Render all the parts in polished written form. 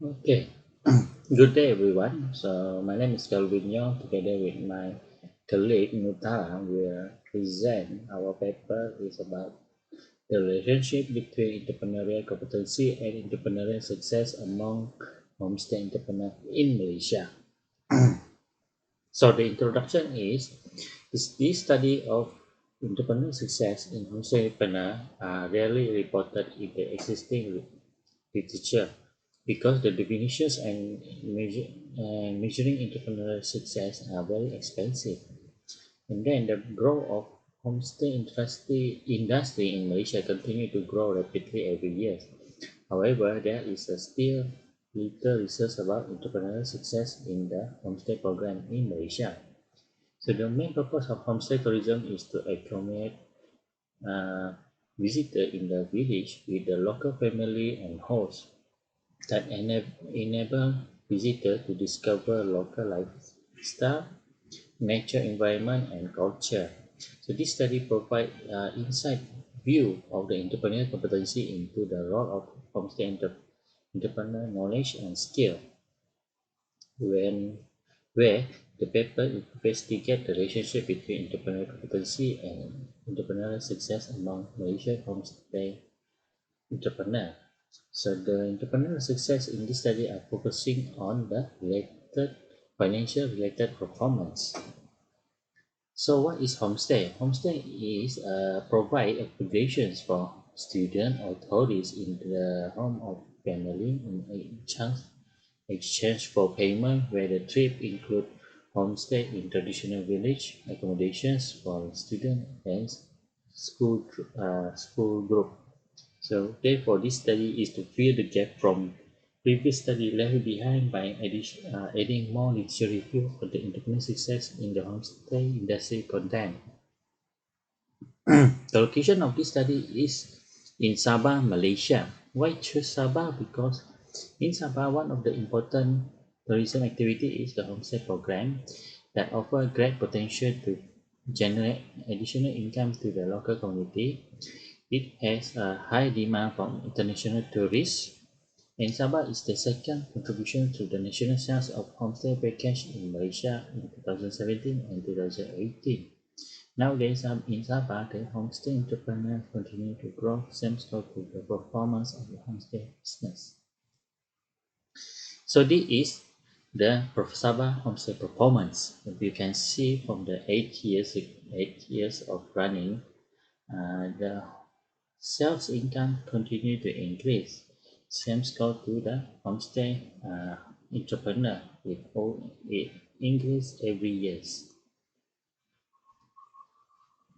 Okay, good day everyone. So my name is Kelvin Yong. Together with my colleague Nutala, will present our paper is about the relationship between entrepreneurial competency and entrepreneurial success among homestay entrepreneurs in Malaysia. So the introduction is this study of entrepreneurial success in homestay entrepreneur are rarely reported in the existing literature because the definitions and measuring entrepreneurial success are very expensive. And then the growth of homestay industry in Malaysia continue to grow rapidly every year. However, there is still little research about entrepreneurial success in the homestay program in Malaysia. So the main purpose of homestay tourism is to accommodate uh, visitors in the village with the local family and hosts that enable visitors to discover local lifestyle, nature, environment, and culture. So this study provides insight view of the entrepreneurial competency into the role of homestay entrepreneur knowledge and skill, when where the paper investigates the relationship between entrepreneurial competency and entrepreneurial success among Malaysian homestay entrepreneur. So the entrepreneurial success in this study are focusing on the related financial related performance. So what is homestay? Homestay is provide accommodations for students or tourists in the home of family in exchange for payment, where the trip include homestay in traditional village accommodations for student and school group. So therefore, this study is to fill the gap from previous study left behind by adding more literature review for the entrepreneurial success in the homestay industry content. The location of this study is in Sabah, Malaysia. Why choose Sabah? Because in Sabah, one of the important tourism activity is the homestay program that offer great potential to generate additional income to the local community. It has a high demand from international tourists, and Sabah is the second contribution to the national sales of homestay package in Malaysia in 2017 and 2018. Nowadays, in Sabah, the homestay entrepreneurs continue to grow, thanks to the performance of the homestay business. So this is the Sabah homestay performance. You can see from the 8 years of running, the sales income continue to increase. Same go to the homestay entrepreneur. It increase every year.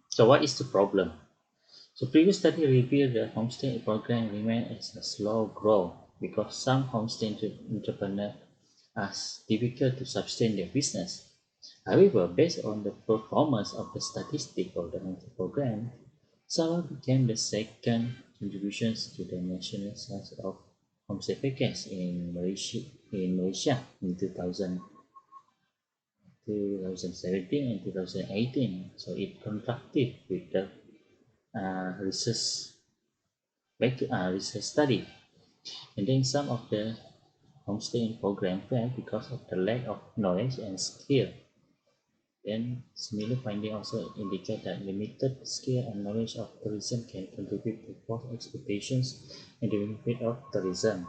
So what is the problem? So previous study revealed the homestay program remain as a slow growth because some homestay entrepreneurs are difficult to sustain their business. However, based on the performance of the statistic of the homestay program, Sabah became the second contributions to the national sales of homestay package in Malaysia in 2017 and 2018. So it contracted with the research research study. And then some of the homestay program failed because of the lack of knowledge and skill. Then similar findings also indicate that limited skill and knowledge of tourism can contribute to false expectations and the benefit of tourism.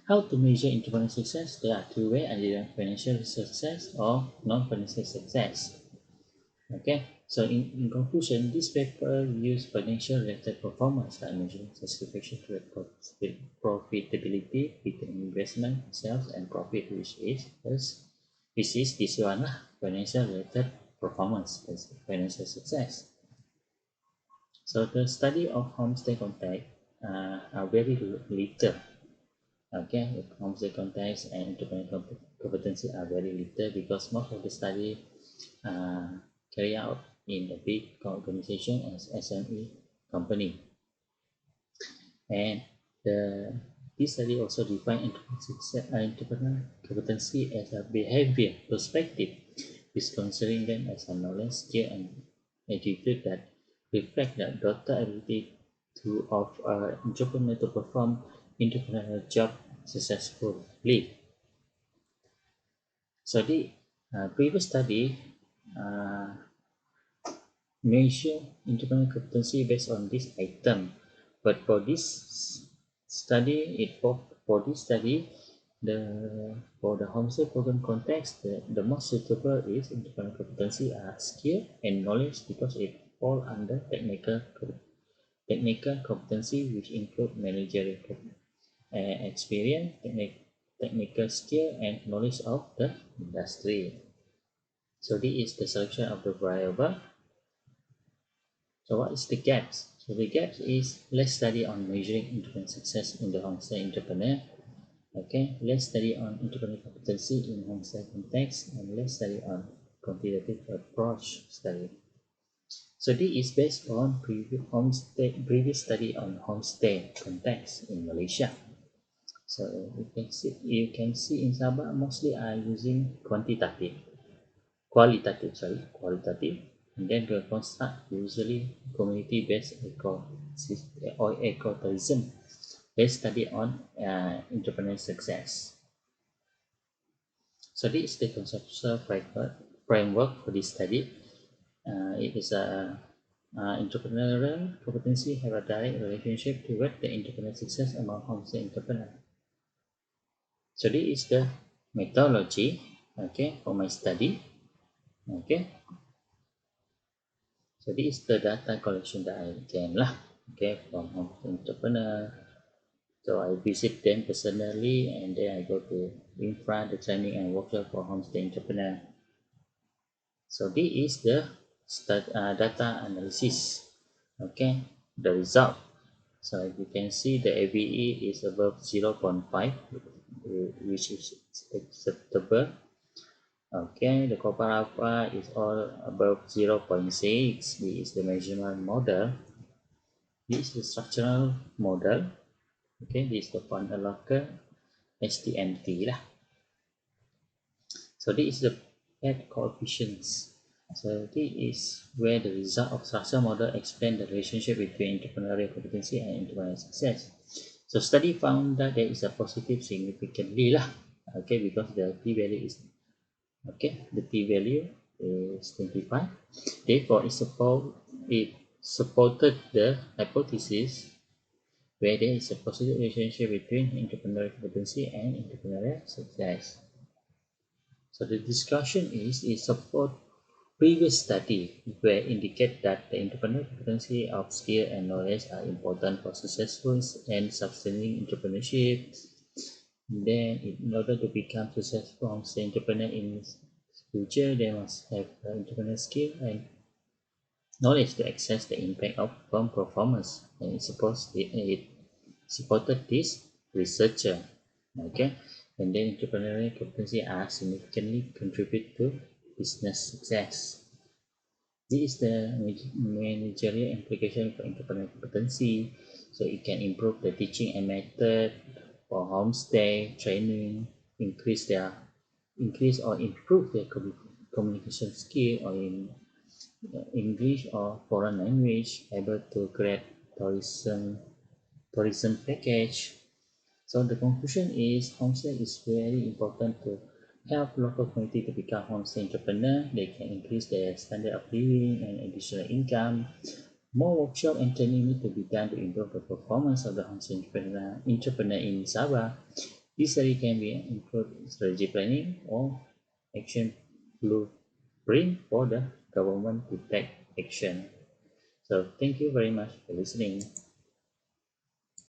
How to measure entrepreneurial success? There are two ways, either financial success or non-financial success. Okay, so in conclusion, this paper used financial related performance like measuring satisfaction to profitability between investment, sales, and profit, which is this one lah, financial related performance, financial success. So the study of homestay contact are very little. Okay, the homestay contacts and entrepreneurial competency are very little because most of the study carry out in the big organization as SME company. And this study also define entrepreneurial competency as a behavior perspective, is considering them as a knowledge, skill, and attitude that reflect the total ability of entrepreneur to perform entrepreneurial job successfully. So the previous study uh, measure entrepreneurial competency based on this item, but for this study, for this study, for the homestay program context, the most suitable is entrepreneurial competency are skill and knowledge because it fall under technical competency, which include managerial experience, technical skill, and knowledge of the industry. So this is the selection of the variable. So what is the gaps? So the gaps is let's study on measuring entrepreneurial success in the homestay entrepreneur. Okay, let's study on entrepreneurial competency in homestay context, and let's study on quantitative approach study. So this is based on previous study on homestay context in Malaysia. So you can see in Sabah mostly are using qualitative, and then the construct usually community-based ecotourism based study on entrepreneurial success. So this is the conceptual framework for this study. It is a entrepreneurial competency have a direct relationship toward the entrepreneurial success among homestay entrepreneurs. So this is the methodology, okay, for my study. Okay, so this is the data collection that I can okay, from homestay entrepreneur. So I visit them personally, and then I go to infra, the training and workshop for homestay entrepreneur. So this is the data analysis. Okay, the result. So you can see the AVE is above 0.5, which is acceptable. Okay, the copper alpha is all above 0.6. This is the measurement model. This is the structural model. Okay, this is the point allocator STMT lah. So this is the paired coefficients. So this is where the result of structure model explain the relationship between entrepreneurial competency and entrepreneurial success. So study found that there is a positive significantly lah. Okay, because the p-value is the p-value is 25. Therefore, it supported the hypothesis where there is a positive relationship between entrepreneurial competency and entrepreneurial success. So the discussion is support previous study where indicate that the entrepreneurial competency of skill and knowledge are important for successful and sustaining entrepreneurship. Then in order to become successful as an entrepreneur in future, they must have entrepreneurial skill and knowledge to access the impact of firm performance, and it supported this researcher. Okay, and then entrepreneurial competency are significantly contribute to business success. This is the managerial implication for entrepreneurial competency. So it can improve the teaching and method for homestay training, increase or improve their communication skill or in English or foreign language, able to create tourism package. So the conclusion is homestay is very important to help local community to become homestay entrepreneur. They can increase their standard of living and additional income. More workshop and training need to be done to improve the performance of the homestay entrepreneur in Sabah. This study can be include strategy planning or action blueprint for the government to take action. So thank you very much for listening.